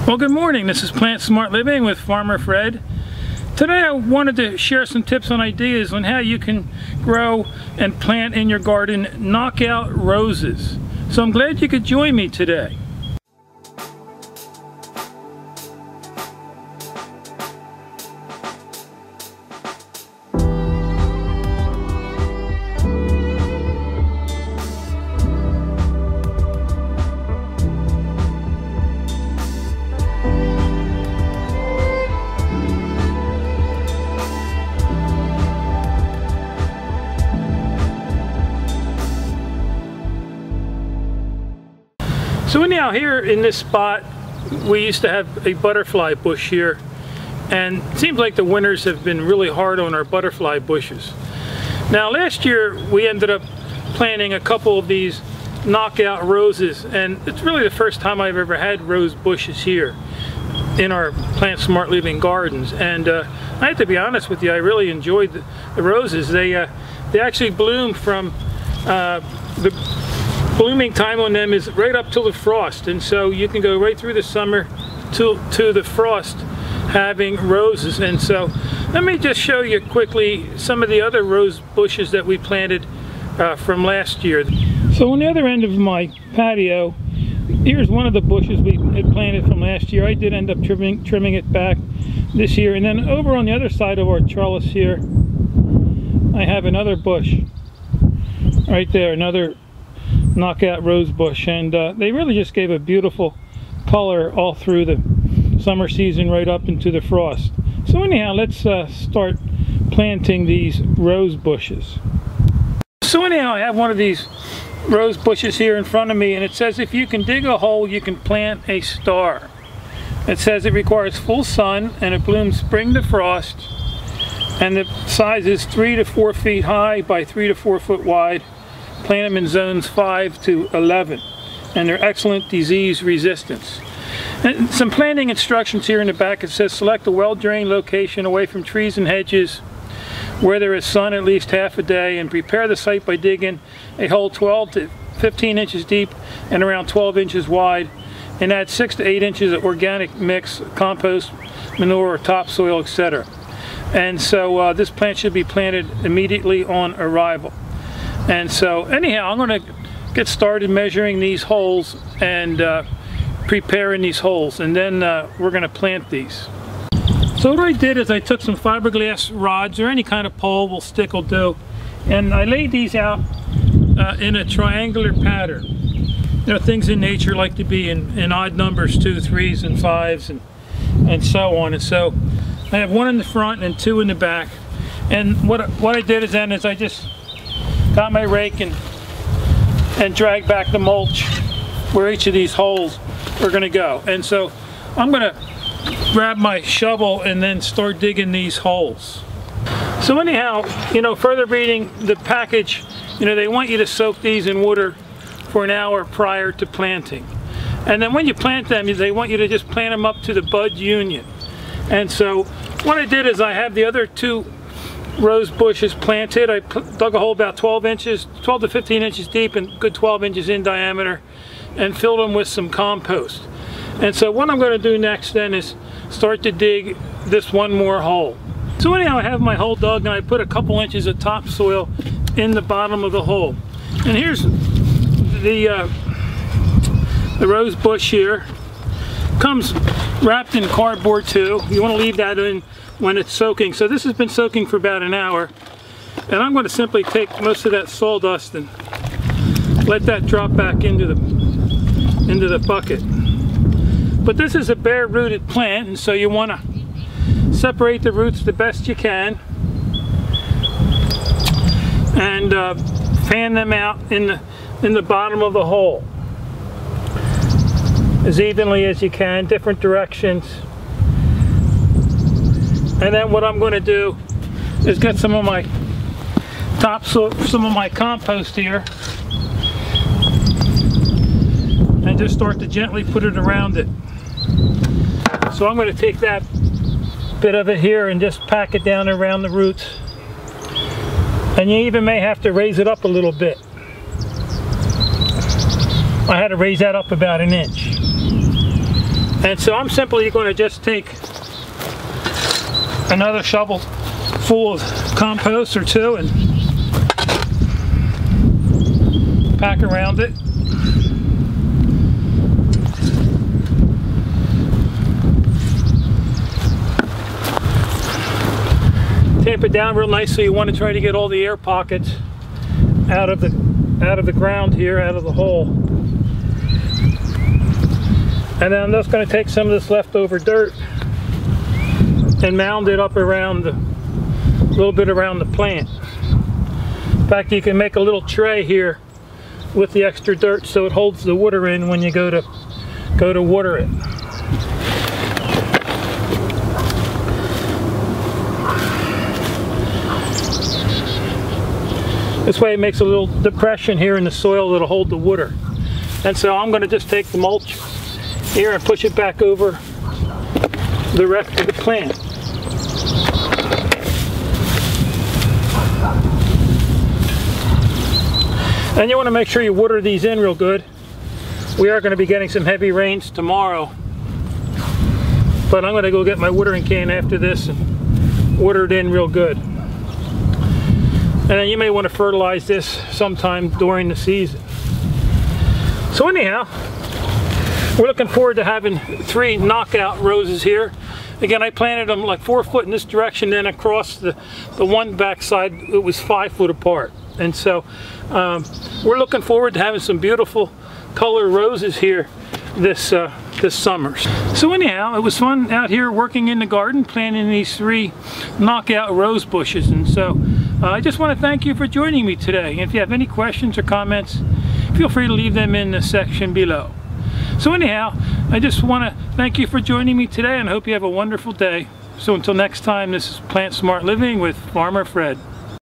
Well, good morning. This is Plant Smart Living with Farmer Fred. Today I wanted to share some tips and ideas on how you can grow and plant in your garden knockout roses. So I'm glad you could join me today. So anyhow, here in this spot, we used to have a butterfly bush here, and it seems like the winters have been really hard on our butterfly bushes. Now last year we ended up planting a couple of these knockout roses, and it's really the first time I've ever had rose bushes here in our Plant Smart Living gardens. And I have to be honest with you, I really enjoyed the roses. They actually bloom from the blooming time on them is right up till the frost, and so you can go right through the summer to the frost having roses. And so let me just show you quickly some of the other rose bushes that we planted from last year. So on the other end of my patio, here's one of the bushes we had planted from last year. I did end up trimming it back this year. And then over on the other side of our trellis here, I have another bush right there, another knockout rose bush, and they really just gave a beautiful color all through the summer season right up into the frost. So anyhow, let's start planting these rose bushes. So anyhow, I have one of these rose bushes here in front of me, and it says if you can dig a hole you can plant a star. It says it requires full sun and it blooms spring to frost, and the size is 3 to 4 feet high by 3 to 4 foot wide. Plant them in zones 5 to 11, and they're excellent disease resistance. And some planting instructions here in the back. It says select a well-drained location away from trees and hedges where there is sun at least half a day, and prepare the site by digging a hole 12 to 15 inches deep and around 12 inches wide, and add 6 to 8 inches of organic mix, compost, manure, or topsoil, etc. And so this plant should be planted immediately on arrival. And so anyhow, I'm going to get started measuring these holes and preparing these holes, and then we're going to plant these. So what I did is I took some fiberglass rods, or any kind of pole, stick will do, and I laid these out in a triangular pattern. You know, things in nature like to be in odd numbers, 2, 3s, and 5s, and so on. And so I have one in the front and 2 in the back. And what I did is I just got my rake and dragged back the mulch where each of these holes are going to go. And so I'm going to grab my shovel and then start digging these holes. So anyhow, you know, further reading the package, you know, they want you to soak these in water for an hour prior to planting. And then when you plant them, they want you to just plant them up to the bud union. And so what I did is I have the other 2 rose bushes planted. I dug a hole about 12 to 15 inches deep and good 12 inches in diameter, and filled them with some compost. And so what I'm going to do next then is start to dig this one more hole. So anyhow, I have my hole dug, and I put a couple inches of topsoil in the bottom of the hole. And here's the rose bush here. Comes wrapped in cardboard too. You want to leave that in when it's soaking. So this has been soaking for about an hour, and I'm going to simply take most of that sawdust and let that drop back into the bucket. But this is a bare rooted plant, and so you want to separate the roots the best you can and fan them out in the bottom of the hole as evenly as you can, different directions. And then what I'm going to do is get some of my topsoil, some of my compost here, and just start to gently put it around it. So I'm going to take that bit of it here and just pack it down around the roots. And you even may have to raise it up a little bit. I had to raise that up about 1 inch. And so I'm simply going to just take another shovel full of compost or two and pack around it. Tamp it down real nice, so you want to try to get all the air pockets out of the ground here, out of the hole. And then I'm just going to take some of this leftover dirt and mound it up around a little bit around the plant. In fact, you can make a little tray here with the extra dirt so it holds the water in when you go to water it. This way it makes a little depression here in the soil that'll hold the water. And so I'm going to just take the mulch here and push it back over the rest of the plant. And you want to make sure you water these in real good. We are going to be getting some heavy rains tomorrow, but I'm going to go get my watering can after this and water it in real good. And then you may want to fertilize this sometime during the season. So anyhow, we're looking forward to having 3 knockout roses here. Again, I planted them like 4 foot in this direction, then across the one backside it was 5 foot apart. And so we're looking forward to having some beautiful color roses here this summer. So anyhow, it was fun out here working in the garden, planting these 3 knockout rose bushes. And so I just want to thank you for joining me today. And if you have any questions or comments, feel free to leave them in the section below. So anyhow, I just want to thank you for joining me today and hope you have a wonderful day. So until next time, this is Plant Smart Living with Farmer Fred.